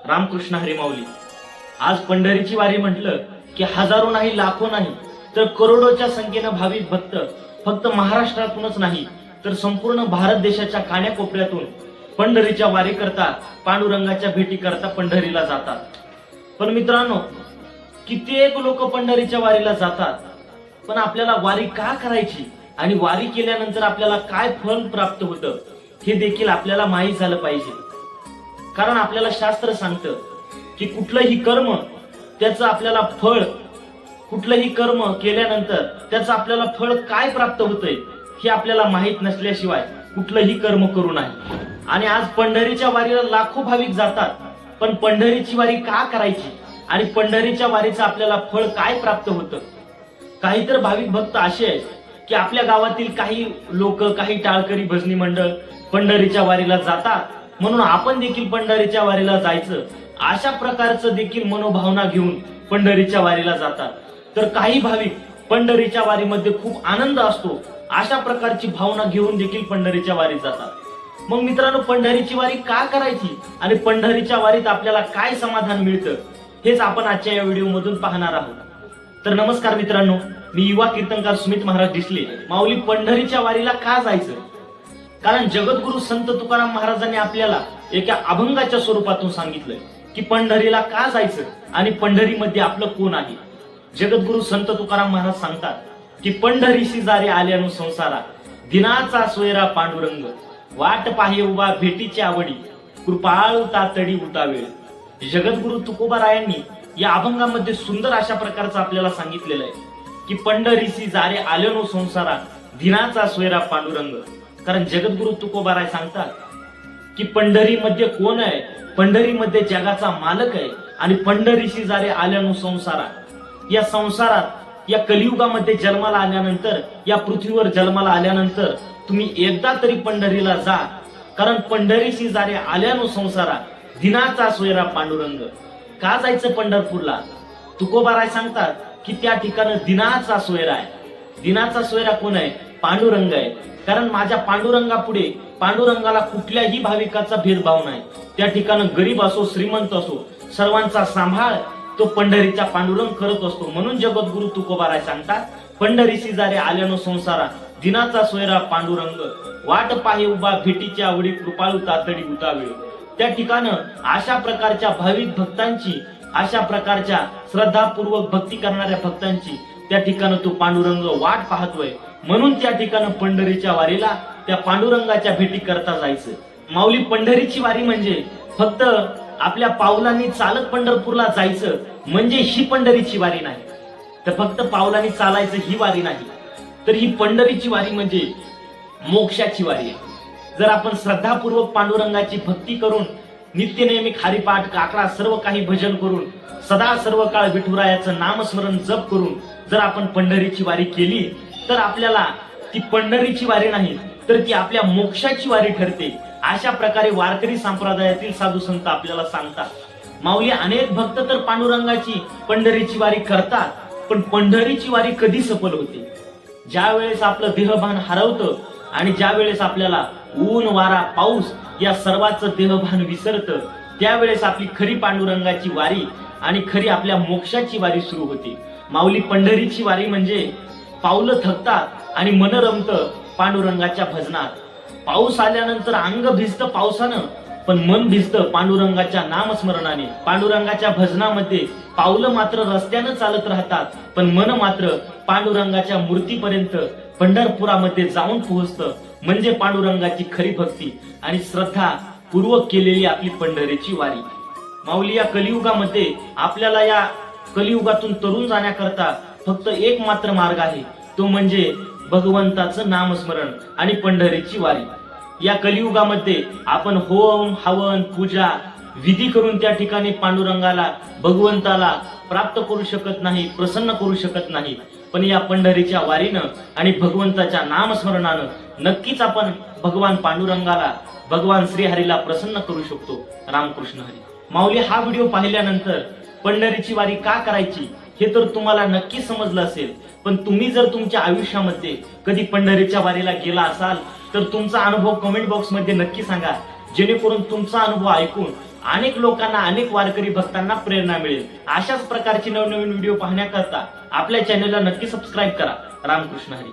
रामकृष्ण हरी माऊली. आज पंढरीची वारी म्हटलं की हजारो नाही, लाखो नाही, तर करोडोच्या संख्येनं भाविक भक्त फक्त महाराष्ट्रातूनच नाही तर संपूर्ण भारत देशाच्या कान्याकोपऱ्यातून पंढरीच्या वारी करता, पांडुरंगाच्या भेटी करता पंढरीला जातात. पण मित्रांनो, कित्येक लोक पंढरीच्या वारीला जातात, पण आपल्याला वारी का करायची आणि वारी केल्यानंतर आपल्याला काय फळ प्राप्त होतं हे देखील आपल्याला माहीत झालं पाहिजे. कारण आपल्याला शास्त्र सांगतं की कुठलंही कर्म त्याचं आपल्याला फळ, कुठलंही कर्म केल्यानंतर त्याचं आपल्याला फळ काय प्राप्त होतंय हे आपल्याला माहीत नसल्याशिवाय कुठलंही कर्म करू नये. आणि आज पंढरीच्या वारीला लाखो भाविक जातात, पण पंढरीची वारी का करायची आणि पंढरीच्या वारीचं आपल्याला फळ काय प्राप्त होतं? काही तर भाविक भक्त असे आहेत की आपल्या गावातील काही लोक, काही टाळकरी भजनी मंडळ पंढरीच्या वारीला जातात, म्हणून आपण देखील पंढरीच्या वारीला जायचं, अशा प्रकारचं देखील मनोभावना घेऊन पंढरीच्या वारीला जातात. तर काही भाविक पंढरीच्या वारीमध्ये खूप आनंद असतो, अशा प्रकारची भावना घेऊन देखील पंढरीच्या वारीत जातात. मग मित्रांनो, पंढरीची वारी का करायची आणि पंढरीच्या वारीत आपल्याला काय समाधान मिळतं हेच आपण आजच्या या व्हिडिओ मधून पाहणार आहोत. तर नमस्कार मित्रांनो, मी युवा कीर्तनकार सुमित महाराज डिसले. माऊली, पंढरीच्या वारीला का जायचं? कारण जगद्गुरु संत तुकाराम महाराजांनी आपल्याला एका अभंगाच्या स्वरूपातून सांगितलंय की पंढरीला का जायचं आणि पंढरीमध्ये आपलं कोण आहे. जगद्गुरु संत तुकाराम महाराज सांगतात की पंढरीशी जारे आल्यानु संसारा, दिनाचा सोयरा पांडुरंग, वाट पाहे उभा भेटीची आवडी, कृपाळू तातडी उतावेळ. जगद्गुरु तुकोबारायांनी या अभंगामध्ये सुंदर अशा प्रकारचं आपल्याला सांगितलेलं आहे की पंढरीशी जारे आल्यानु संसारा, दिनाचा सोयरा पांडुरंग. कारण जगद्गुरु तुकोबाराय सांगतात की पंढरीमध्ये कोण आहे? पंढरीमध्ये जगाचा मालक आहे. आणि पंढरीशी जारे आल्यानु संसारा, या संसारात, या कलियुगामध्ये जन्माला आल्यानंतर, या पृथ्वीवर जन्माला आल्यानंतर तुम्ही एकदा तरी पंढरीला जा. कारण पंढरीशी जारे आल्यानु संसारा, दिनाचा सोयरा पांडुरंग. का जायचं पंढरपूरला? तुकोबाराय सांगतात की त्या ठिकाणी दिनाचा सोयरा आहे. दिनाचा सोयरा कोण आहे? पांडुरंग आहे. कारण माझ्या पांडुरंगापुढे, पांडुरंगाला कुठल्याही भाविकाचा भेदभाव नाही. त्या ठिकाणी गरीब असो, श्रीमंत असो, सर्वांचा सांभाळ तो पंढरीचा पांडुरंग करत असतो. म्हणून जगद्गुरु तुकोबाराय सांगतात, पंढरीशी जारे आल्यानो संसारा, दिनाचा सोयरा पांडुरंग, वाट पाहे उभा भेटीची आवडी, कृपाळू तातडी उतावेळ. त्या ठिकाणी अशा प्रकारच्या भाविक भक्तांची, अशा प्रकारच्या श्रद्धापूर्वक भक्ती करणाऱ्या भक्तांची त्या ठिकाणी तो पांडुरंग वाट पाहतोय. म्हणून त्या ठिकाणी पंढरीच्या वारीला त्या पांडुरंगाच्या भेटी करता जायचं. माऊली, पंढरीची वारी म्हणजे फक्त आपल्या पावलांनी चालत पंढरपूरला जायचं म्हणजे ही पंढरीची वारी नाही. तर फक्त पावलांनी चालायचं ही वारी नाही, तर ही पंढरीची वारी म्हणजे मोक्षाची वारी आहे. जर आपण श्रद्धापूर्वक पांडुरंगाची भक्ती करून, नित्य नेहमी खारीपाठ, काकडा, सर्व काही भजन करून, सदा सर्व काळ विठुरायाचं नामस्मरण जप करून जर आपण पंढरीची वारी केली तर आपल्याला ती पंढरीची वारी नाही तर ती आपल्या मोक्षाची वारी ठरते. अशा प्रकारे वारकरी संप्रदायातील साधू संत आपल्याला सांगतात. माऊली, अनेक भक्त तर पांडुरंगाची पंढरीची वारी करतात, पण पंढरीची वारी कधी सफल होते? ज्या वेळेस आपलं देहभान हरवतं आणि ज्या वेळेस आपल्याला ऊन, वारा, पाऊस या सर्वांचं देहभान विसरतं, त्यावेळेस आपली खरी पांडुरंगाची वारी आणि खरी आपल्या मोक्षाची वारी सुरू होते. माऊली, पंढरीची वारी म्हणजे पावलं थकतात आणि मन रमतं पांडुरंगाच्या भजनात. पाऊस आल्यानंतर अंग भिजतं पावसानं, पण मन भिजतं पांडुरंगाच्या नामस्मरणाने. पांडुरंगाच्या भजनामध्ये पावलं मात्र रस्त्यानं चालत राहतात, पण मन मात्र पांडुरंगाच्या मूर्तीपर्यंत पंढरपुरामध्ये जाऊन पोहोचतं. म्हणजे पांडुरंगाची खरी भक्ती आणि श्रद्धा पूर्वक केलेली आपली पंढरीची वारी. माऊली, या कलियुगामध्ये आपल्याला या कलियुगातून तरुण जाण्याकरता फक्त एक मात्र मार्ग आहे, तो म्हणजे भगवंताचं नामस्मरण आणि पंढरीची वारी. या कलियुगामध्ये आपण होम, हवन, पूजा, विधी करून त्या ठिकाणी पांडुरंगाला, भगवंताला प्राप्त करू शकत नाही, प्रसन्न करू शकत नाही. पण या पंढरीच्या वारीनं आणि भगवंताच्या नामस्मरणानं नक्कीच आपण भगवान पांडुरंगाला, भगवान श्रीहरीला प्रसन्न करू शकतो. रामकृष्ण हरी. माऊली, हा व्हिडिओ पाहिल्यानंतर पंढरीची वारी का करायची हे तर तुम्हाला नक्की समजलं असेल. पण तुम्ही जर तुमच्या आयुष्यामध्ये कधी पंढरीच्या वारीला गेला असाल तर तुमचा अनुभव कमेंट बॉक्स मध्ये नक्की सांगा, जेणेकरून तुमचा अनुभव ऐकून अनेक लोकांना, अनेक वारकरी भक्तांना प्रेरणा मिळेल. अशाच प्रकारचे नवनवीन व्हिडिओ पाहण्याकरता आपल्या चॅनलला नक्की सबस्क्राईब करा. रामकृष्ण हरी.